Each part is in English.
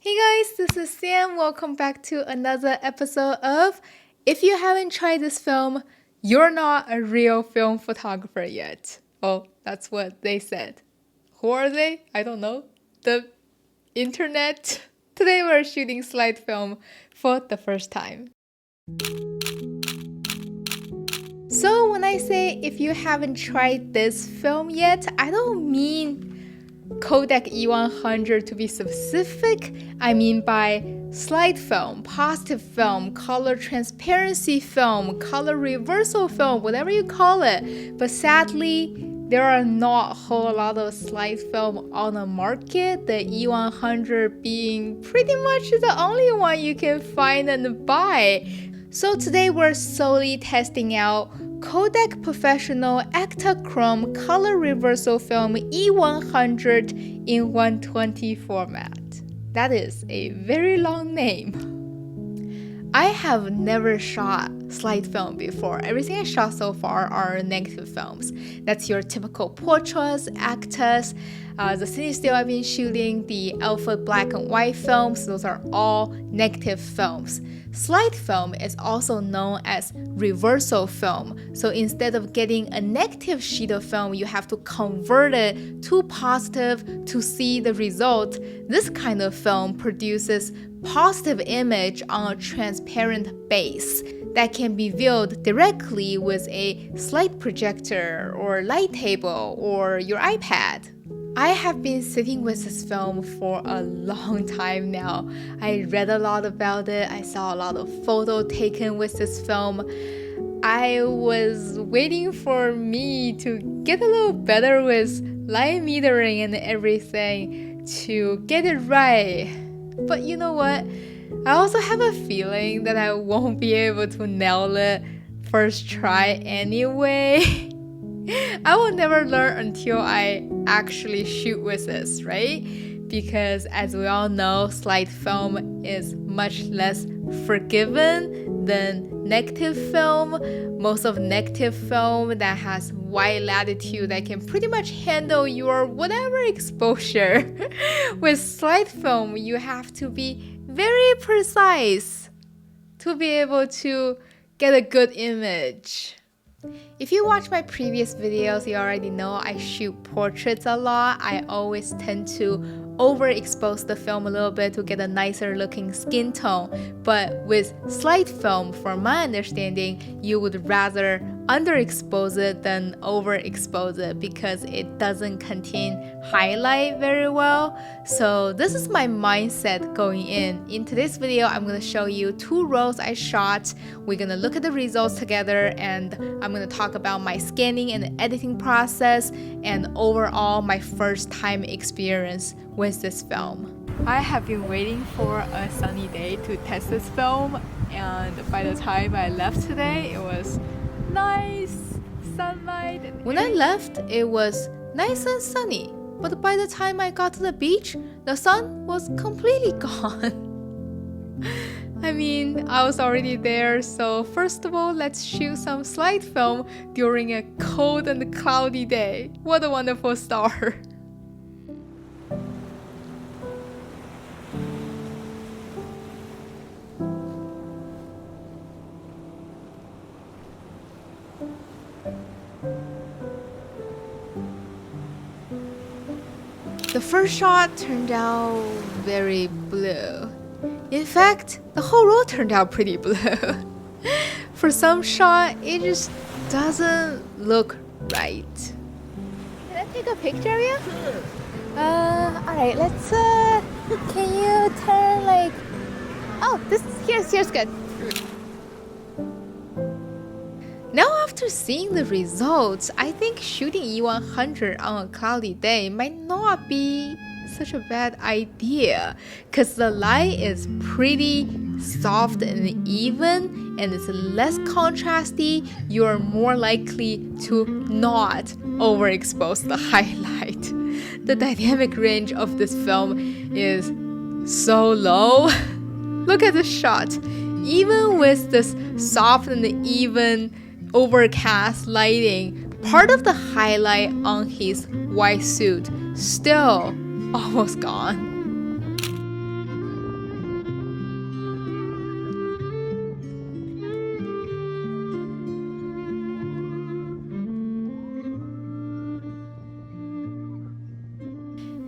Hey guys, this is Sam. Welcome back to another episode of If You Haven't Tried This Film, You're Not a Real Film Photographer Yet. Oh, that's what they said. Who are they? I don't know. The internet. Today we're shooting slide film for the first time. So when I say if you haven't tried this film yet, I don't mean Kodak E100 to be specific. I mean by slide film, positive film, color transparency film, color reversal film, whatever you call it. But sadly, there are not a whole lot of slide film on the market, the E100 being pretty much the only one you can find and buy. So today we're solely testing out Kodak Professional Ektachrome Color Reversal Film E100 in 120 format. That is a very long name. I have never shot slide film before. Everything I shot so far are negative films. That's your typical portraits, actors, the cine still I've been shooting, the alpha black and white films, those are all negative films. Slide film is also known as reversal film. So instead of getting a negative sheet of film, you have to convert it to positive to see the result. This kind of film produces positive image on a transparent base that can be viewed directly with a slide projector or light table or your iPad. I have been sitting with this film for a long time now. I read a lot about it. I saw a lot of photos taken with this film. I was waiting for me to get a little better with light metering and everything to get it right. But you know what? I also have a feeling that I won't be able to nail it first try anyway. I will never learn until I actually shoot with this, right? Because as we all know, slide film is much less forgiving than negative film. Most of negative film that has wide latitude that can pretty much handle your whatever exposure. With slide film, you have to be very precise to be able to get a good image. If you watch my previous videos, you already know I shoot portraits a lot. I always tend to overexpose the film a little bit to get a nicer looking skin tone. But with slide film, from my understanding, you would rather underexpose it than overexpose it because it doesn't contain highlight very well. So this is my mindset going in. In today's video, I'm going to show you 2 rolls I shot. We're going to look at the results together and I'm going to talk about my scanning and editing process and overall my first time experience with this film. I have been waiting for a sunny day to test this film, and by the time I left today, it was nice sunlight. When I left, it was nice and sunny, but by the time I got to the beach, the sun was completely gone. I mean, I was already there, so first of all, let's shoot some slide film during a cold and cloudy day. What a wonderful start. The first shot turned out very blue. In fact, the whole roll turned out pretty blue. For some shot, it just doesn't look right. Can I take a picture of you? Sure. Alright, let's, can you turn like, oh, here's good. Now after seeing the results, I think shooting E100 on a cloudy day might not be such a bad idea because the light is pretty soft and even and it's less contrasty. You're more likely to not overexpose the highlight. The dynamic range of this film is so low. Look at this shot. Even with this soft and even overcast lighting, part of the highlight on his white suit still almost gone.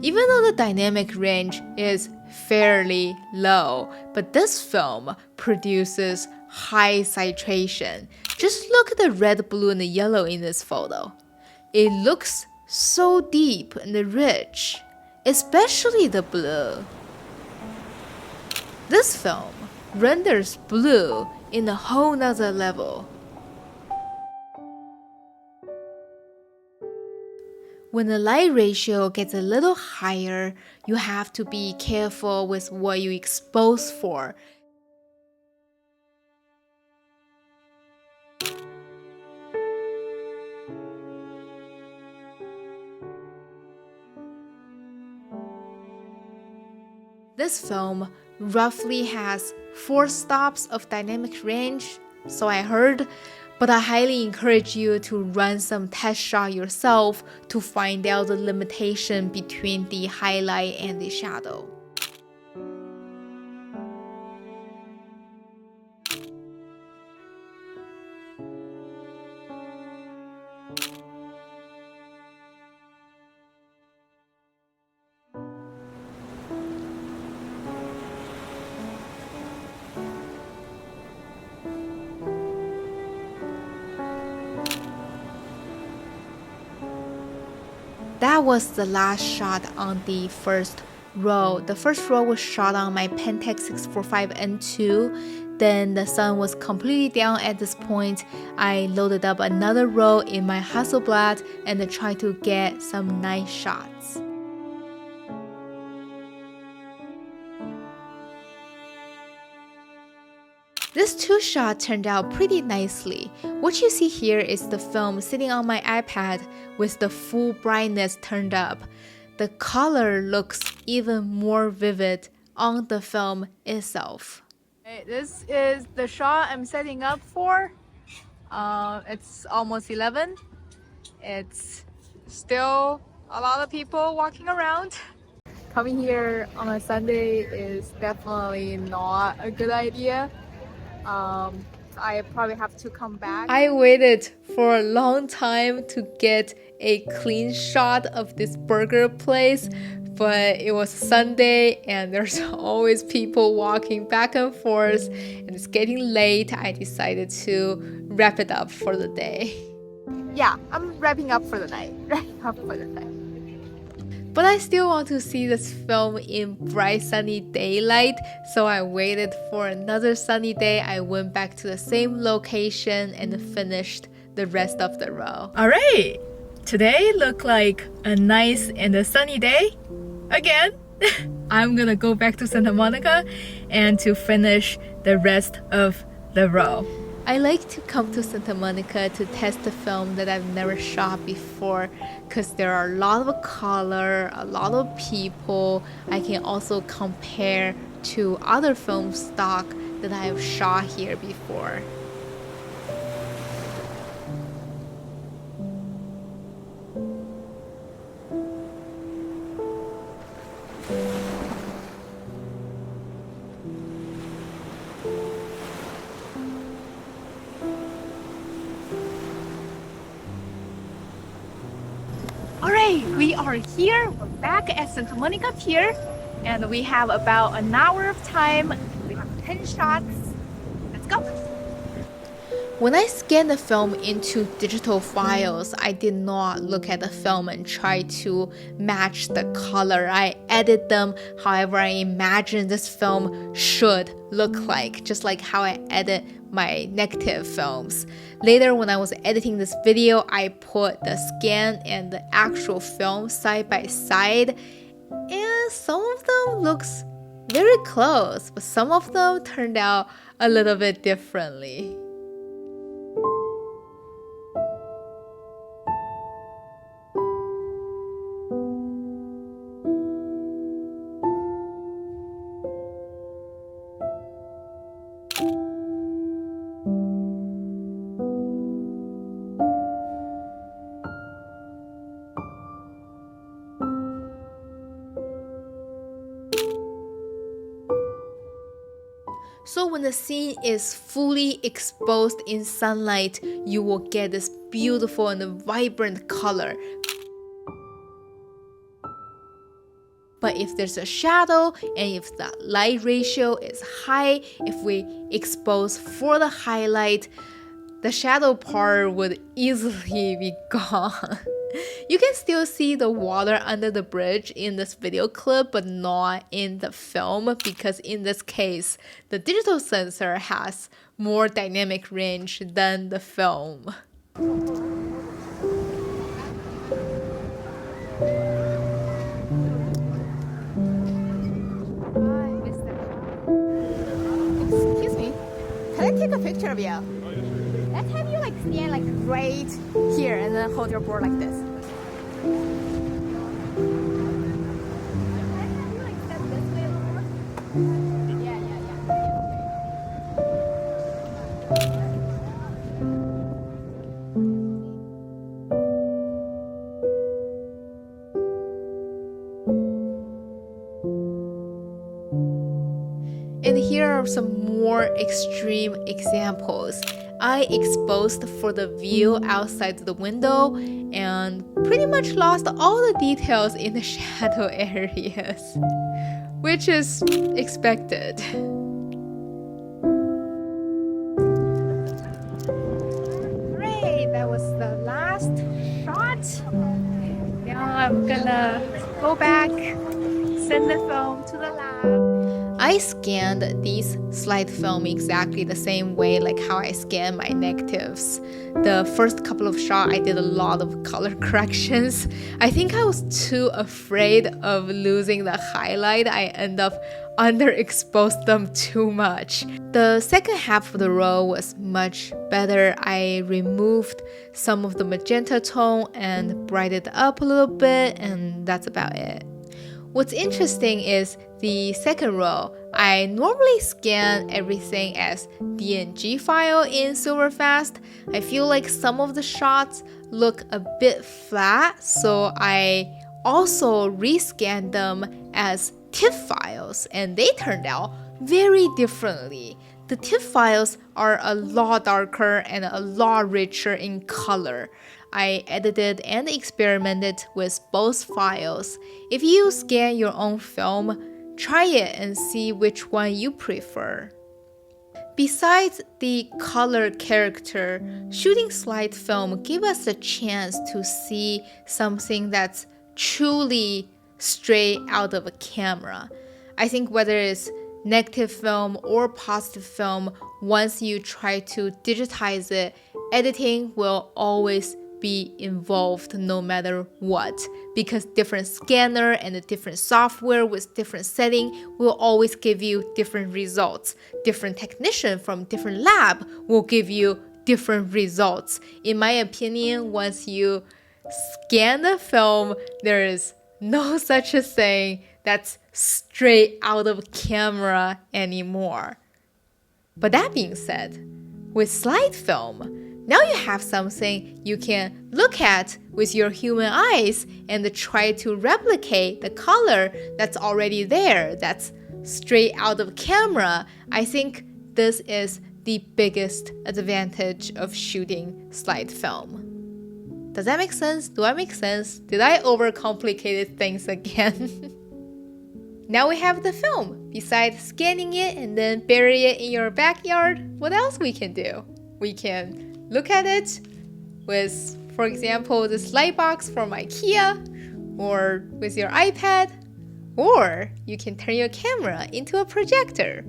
Even though the dynamic range is fairly low, but this film produces high saturation. Just look at the red, blue, and the yellow in this photo. It looks so deep and rich, especially the blue. This film renders blue in a whole nother level. When the light ratio gets a little higher, you have to be careful with what you expose for. This film roughly has 4 stops of dynamic range, so I heard, but I highly encourage you to run some test shot yourself to find out the limitation between the highlight and the shadow. That was the last shot on the first row. The first row was shot on my Pentax 645N2. Then the sun was completely down at this point. I loaded up another row in my Hasselblad and tried to get some nice shots. This 2-shot turned out pretty nicely. What you see here is the film sitting on my iPad with the full brightness turned up. The color looks even more vivid on the film itself. This is the shot I'm setting up for. It's almost 11. It's still a lot of people walking around. Coming here on a Sunday is definitely not a good idea. I probably have to come back. I waited for a long time to get a clean shot of this burger place, but it was Sunday and there's always people walking back and forth and it's getting late. I decided to wrap it up for the day. Yeah, I'm wrapping up for the night. But I still want to see this film in bright sunny daylight, so I waited for another sunny day. I went back to the same location and finished the rest of the row. Alright, today looked like a nice and a sunny day. Again, I'm gonna go back to Santa Monica and to finish the rest of the row. I like to come to Santa Monica to test a film that I've never shot before because there are a lot of color, a lot of people. I can also compare to other film stock that I have shot here before. Alright, we are here. We're back at Santa Monica Pier and we have about an hour of time. We have 10 shots. Let's go! When I scanned the film into digital files, I did not look at the film and try to match the color. I edit them however I imagine this film should look like, just like how I edit my negative films. Later, when I was editing this video, I put the scan and the actual film side by side, and some of them looks very close, but some of them turned out a little bit differently. So when the scene is fully exposed in sunlight, you will get this beautiful and vibrant color. but if there's a shadow and if the light ratio is high, if we expose for the highlight, the shadow part would easily be gone. You can still see the water under the bridge in this video clip, but not in the film, because in this case, the digital sensor has more dynamic range than the film. Excuse me, can I take a picture of you? Let's have you stand right here and then hold your board like this. And here are some more extreme examples. I exposed for the view outside the window and pretty much lost all the details in the shadow areas, which is expected. Great, that was the last shot. Now I'm gonna go back, send the film to the lab. I scanned these slide film exactly the same way like how I scan my negatives. The first couple of shots, I did a lot of color corrections. I think I was too afraid of losing the highlight. I end up underexposed them too much. The second half of the row was much better. I removed some of the magenta tone and brightened it up a little bit, and that's about it. What's interesting is the second row. I normally scan everything as DNG file in Silverfast. I feel like some of the shots look a bit flat, so I also rescanned them as TIFF files, and they turned out very differently. The TIFF files are a lot darker and a lot richer in color. I edited and experimented with both files. If you scan your own film, try it and see which one you prefer. Besides the color character, shooting slide film gives us a chance to see something that's truly straight out of a camera. I think whether it's negative film or positive film, once you try to digitize it, editing will always be involved no matter what, because different scanner and a different software with different setting will always give you different results. Different technician from different lab will give you different results. In my opinion, once you scan the film, there is no such a thing that's straight out of camera anymore. But that being said, with slide film, now you have something you can look at with your human eyes and try to replicate the color that's already there, that's straight out of camera. I think this is the biggest advantage of shooting slide film. Does that make sense? Do I make sense? Did I overcomplicate things again? Now we have the film. Besides scanning it and then bury it in your backyard, what else we can do? We can look at it with, for example, this light box from IKEA, or with your iPad, or you can turn your camera into a projector.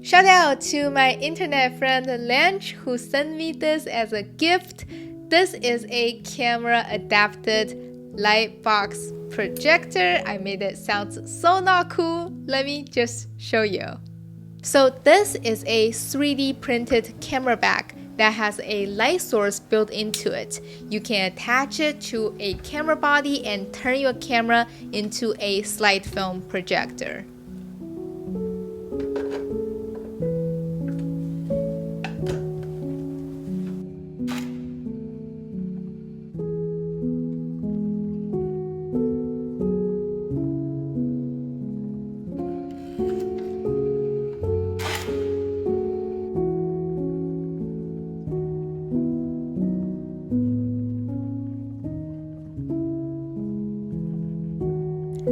Shout out to my internet friend Lange, who sent me this as a gift. This is a camera adapted light box projector. I made it sound so not cool. Let me just show you. So this is a 3D printed camera back that has a light source built into it. You can attach it to a camera body and turn your camera into a slide film projector.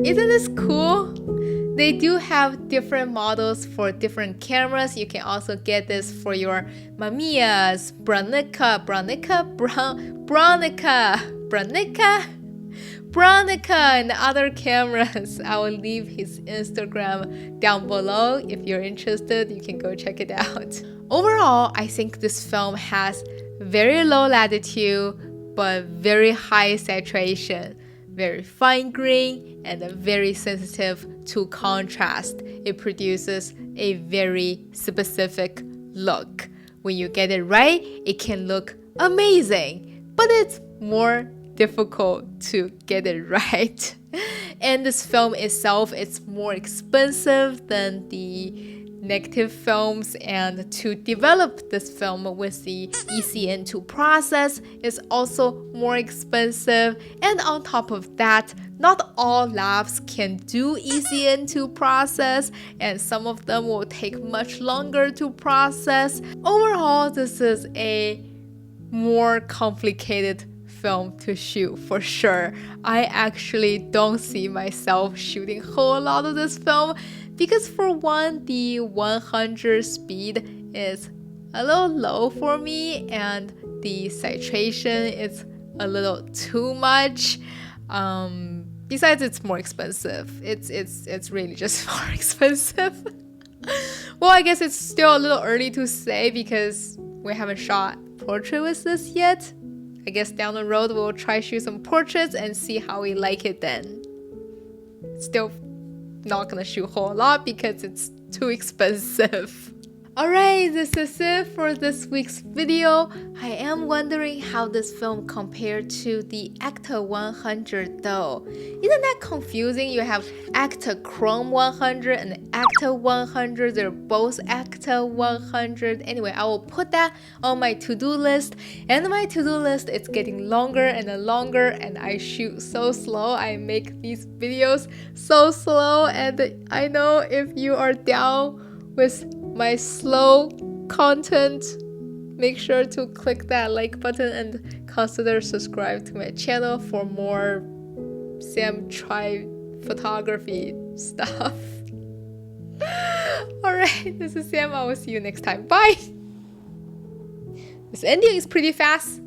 Isn't this cool? They do have different models for different cameras. You can also get this for your Mamiya's, Bronica, and other cameras. I will leave his Instagram down below. If you're interested, you can go check it out. Overall, I think this film has very low latitude, but very high saturation, very fine grain, and very sensitive to contrast. It produces a very specific look. When you get it right, it can look amazing, but it's more difficult to get it right. And this film itself is more expensive than the negative films, and to develop this film with the ECN2 process is also more expensive. And on top of that, not all labs can do ECN2 process, and some of them will take much longer to process. Overall, this is a more complicated film to shoot for sure. I actually don't see myself shooting a whole lot of this film because, for one, the 100 speed is a little low for me, and the saturation is a little too much. Besides, it's more expensive. It's really just more expensive. Well, I guess it's still a little early to say because we haven't shot portrait with this yet. I guess down the road we'll try shoot some portraits and see how we like it then. Still not gonna shoot a whole lot because it's too expensive. Alright, this is it for this week's video. I am wondering how this film compared to the Acta 100 though. Isn't that confusing? You have Acta Chrome 100 and Acta 100. They're both Acta 100. Anyway, I will put that on my to-do list. And my to-do list is getting longer and longer, and I shoot so slow. I make these videos so slow, and I know if you are down with my slow content, make sure to click that like button and consider subscribe to my channel for more Sam try photography stuff. Alright, this is Sam. I will see you next time. Bye! This ending is pretty fast.